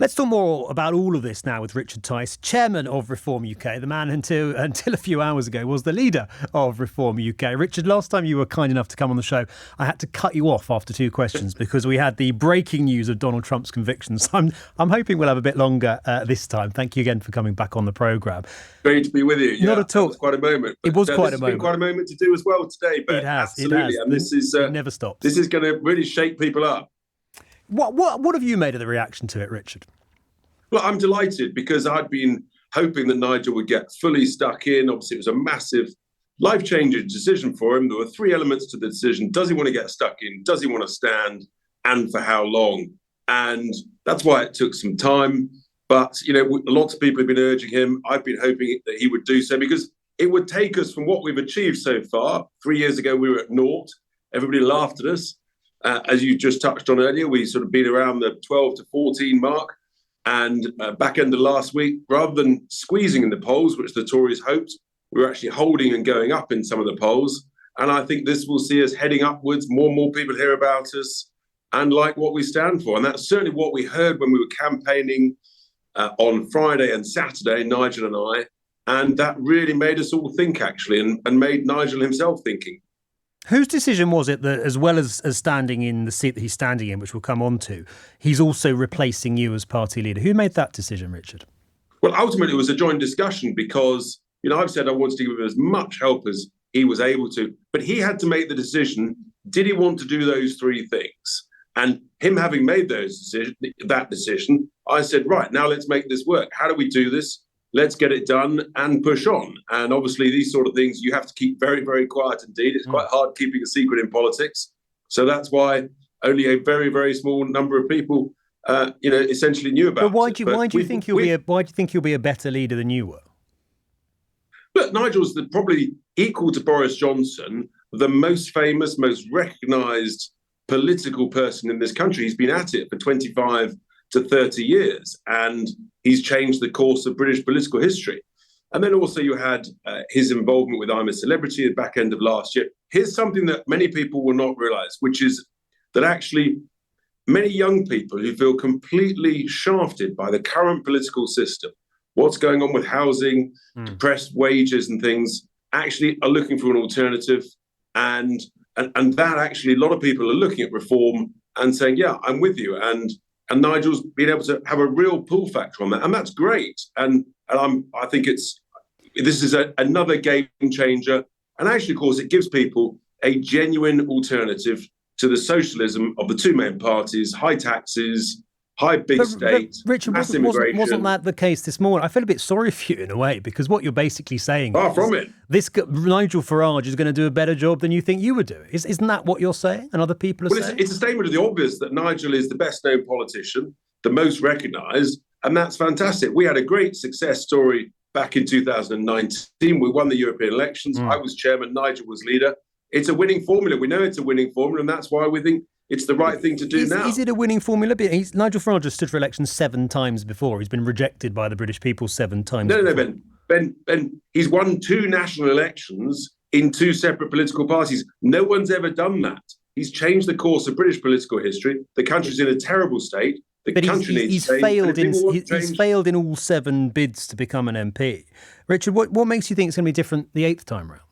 Let's talk more about all of this now with Richard Tice, chairman of Reform UK. The man until a few hours ago was the leader of Reform UK. Richard, last time you were kind enough to come on the show, I had to cut you off after 2 questions because we had the breaking news of Donald Trump's convictions. I'm hoping we'll have a bit longer this time. Thank you again for coming back on the programme. Great to be with you. Yeah, not at all. It was quite a moment. It was quite a moment. It's been quite a moment to do as well today. But it has. Absolutely. And it never stops. This is going to really shake people up. What have you made of the reaction to it, Richard? Well, I'm delighted because I'd been hoping that Nigel would get fully stuck in. Obviously, it was a massive, life-changing decision for him. There were 3 elements to the decision. Does he want to get stuck in? Does he want to stand? And for how long? And that's why it took some time. But, lots of people have been urging him. I've been hoping that he would do so because it would take us from what we've achieved so far. 3 years ago, we were at naught. Everybody laughed at us. As you just touched on earlier, we sort of been around the 12 to 14 mark. And back end of last week, rather than squeezing in the polls, which the Tories hoped, we were actually holding and going up in some of the polls. And I think this will see us heading upwards. More and more people hear about us and like what we stand for. And that's certainly what we heard when we were campaigning on Friday and Saturday, Nigel and I. And that really made us all think, actually, and made Nigel himself thinking. Whose decision was it that, as well as standing in the seat that he's standing in, which we'll come on to, he's also replacing you as party leader? Who made that decision, Richard? Well, ultimately, it was a joint discussion because, I've said I wanted to give him as much help as he was able to, but he had to make the decision, did he want to do those 3 things? And him having made that decision, I said, right, now let's make this work. How do we do this? Let's get it done and push on. And obviously, these sort of things you have to keep very, very quiet indeed. It's quite hard keeping a secret in politics. So that's why only a very, very small number of people, essentially knew about it. But why do you think you'll be a better leader than you were? Look, Nigel's probably equal to Boris Johnson, the most famous, most recognised political person in this country. He's been at it for 25 to 30 years, and he's changed the course of British political history. And then also you had his involvement with I'm a Celebrity at the back end of last year. Here's something that many people will not realise, which is that actually many young people who feel completely shafted by the current political system, what's going on with housing, depressed wages and things, actually are looking for an alternative. And that actually, a lot of people are looking at reform and saying, yeah, I'm with you. And Nigel's been able to have a real pull factor on that. And that's great. And I think this is another game changer. And actually, of course, it gives people a genuine alternative to the socialism of the 2 main parties, high taxes, high big state, Richard, mass immigration. Wasn't that the case this morning? I feel a bit sorry for you in a way, because what you're basically saying Far from it. Nigel Farage is going to do a better job than you think you would do. Isn't that what you're saying and other people are saying? It's a statement of the obvious that Nigel is the best known politician, the most recognised, and that's fantastic. We had a great success story back in 2019. We won the European elections. I was chairman, Nigel was leader. It's a winning formula. We know it's a winning formula, and that's why we think it's the right thing to do now. Is it a winning formula? Nigel Farage has stood for election 7 times before. He's been rejected by the British people 7 times before. No, Ben. He's won 2 national elections in 2 separate political parties. No one's ever done that. He's changed the course of British political history. The country's in a terrible state. He's failed in all 7 bids to become an MP. Richard, what makes you think it's going to be different the 8th time round?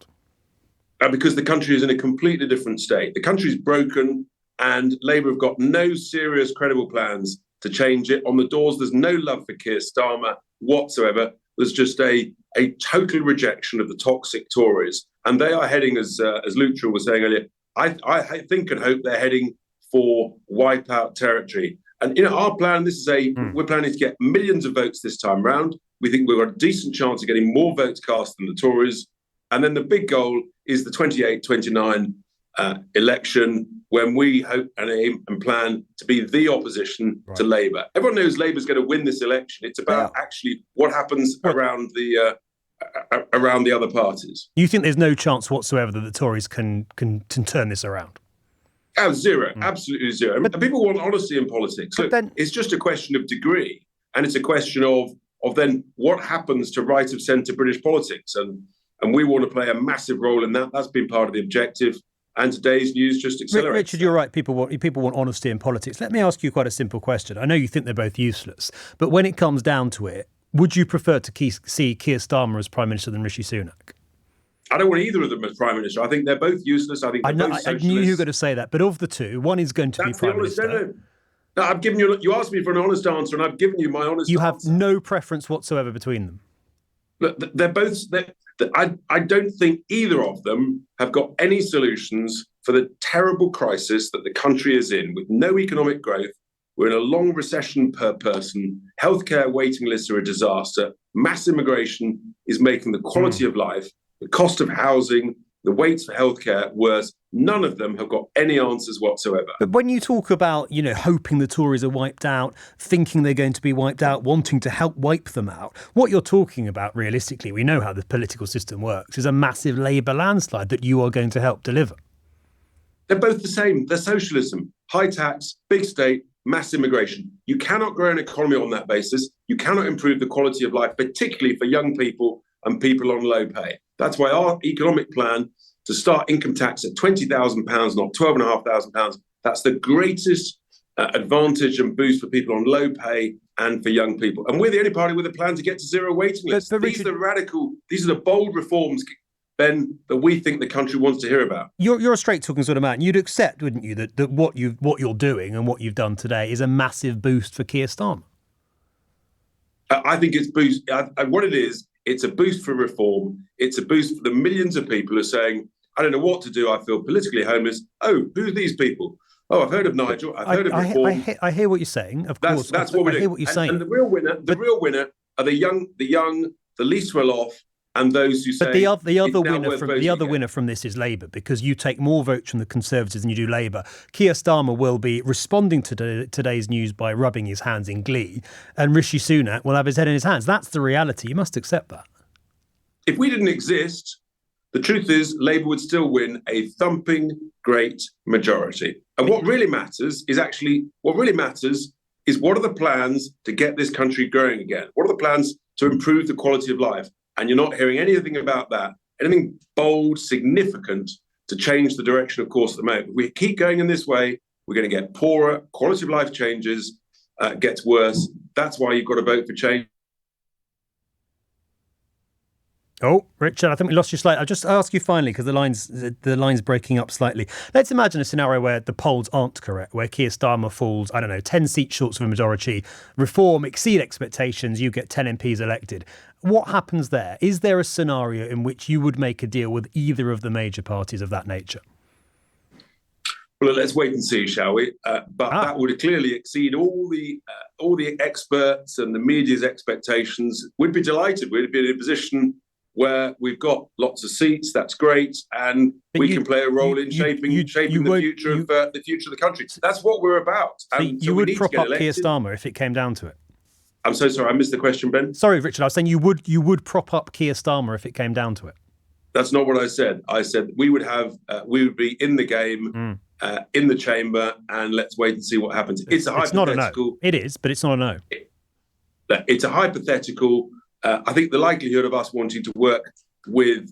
Because the country is in a completely different state. The country's broken. And Labour have got no serious, credible plans to change it. On the doors, there's no love for Keir Starmer whatsoever. There's just a total rejection of the toxic Tories. And they are heading, as Lutra was saying earlier, I think and hope they're heading for wipeout territory. And, our plan, we're planning to get millions of votes this time round. We think we've got a decent chance of getting more votes cast than the Tories. And then the big goal is the 28-29 election, when we hope and aim and plan to be the opposition to Labour. Everyone knows Labour's going to win this election. It's about actually what happens around the other parties. You think there's no chance whatsoever that the Tories can turn this around? Zero, absolutely zero. But people want honesty in politics. Look, it's just a question of degree, and it's a question of then what happens to right of centre British politics, and we want to play a massive role in that. That's been part of the objective. and today's news just accelerates. Richard, you're right. People want honesty in politics. Let me ask you quite a simple question. I know you think they're both useless, but when it comes down to it, would you prefer to see Keir Starmer as Prime Minister than Rishi Sunak? I don't want either of them as Prime Minister. I think they're both useless. I think they're both socialists. I knew you were going to say that, but of the two, one is going to be Prime Minister. No, I've given you. You asked me for an honest answer, and I've given you my honest answer. You have no preference whatsoever between them. Look, they're both. I don't think either of them have got any solutions for the terrible crisis that the country is in, with no economic growth. We're in a long recession per person. Healthcare waiting lists are a disaster. Mass immigration is making the quality of life, the cost of housing, the waits for healthcare worse. None of them have got any answers whatsoever. But when you talk about, hoping the Tories are wiped out, thinking they're going to be wiped out, wanting to help wipe them out, what you're talking about realistically, we know how the political system works, is a massive Labour landslide that you are going to help deliver. They're both the same. They're socialism. High tax, big state, mass immigration. You cannot grow an economy on that basis. You cannot improve the quality of life, particularly for young people and people on low pay. That's why our economic plan to start income tax at £20,000, not £12,500, that's the greatest advantage and boost for people on low pay and for young people. And we're the only party with a plan to get to zero waiting lists. These are the radical, these are the bold reforms, Ben, that we think the country wants to hear about. You're a straight-talking sort of man. You'd accept, wouldn't you, that what you're doing and what you've done today is a massive boost for Keir Starmer? I think it's boost. What it is, it's a boost for reform. It's a boost for the millions of people who are saying, I don't know what to do. I feel politically homeless. Oh, who are these people? Oh, I've heard of Nigel. I've heard of reform. I hear what you're saying. Of course, that's what we're doing. I hear what you're saying. And the real winner are the young, the least well off, and those who say. But the other winner from this is Labour, because you take more votes from the Conservatives than you do Labour. Keir Starmer will be responding to today's news by rubbing his hands in glee, and Rishi Sunak will have his head in his hands. That's the reality. You must accept that. If we didn't exist, the truth is Labour would still win a thumping great majority. And what really matters is what are the plans to get this country growing again? What are the plans to improve the quality of life? And you're not hearing anything about that, anything bold, significant to change the direction of course at the moment. If we keep going in this way, we're going to get poorer, quality of life changes, gets worse. That's why you've got to vote for change. Oh, Richard, I think we lost you slightly. I'll just ask you finally, because the line's breaking up slightly. Let's imagine a scenario where the polls aren't correct, where Keir Starmer falls, 10 seats short of a majority, reform exceed expectations, you get 10 MPs elected. What happens there? Is there a scenario in which you would make a deal with either of the major parties of that nature? Well, let's wait and see, shall we? That would clearly exceed all the experts and the media's expectations. We'd be delighted. We'd be in a position where we've got lots of seats. That's great, and we can play a role in shaping the future of the country. That's what we're about. You would prop up Keir Starmer if it came down to it. I'm so sorry, I missed the question, Ben. Sorry, Richard. I was saying you would prop up Keir Starmer if it came down to it. That's not what I said. I said we would be in the game, in the chamber, and let's wait and see what happens. It's a hypothetical. It's not a no. It is, but it's not a no. It's a hypothetical. I think the likelihood of us wanting to work with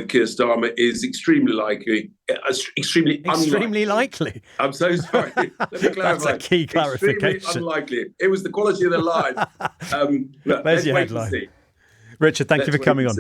Keir Starmer is extremely likely. Extremely likely. I'm so sorry. Let me clarify. That's a key clarification. Extremely unlikely. It was the quality of the line. There's your headline. Richard, thank you for coming on.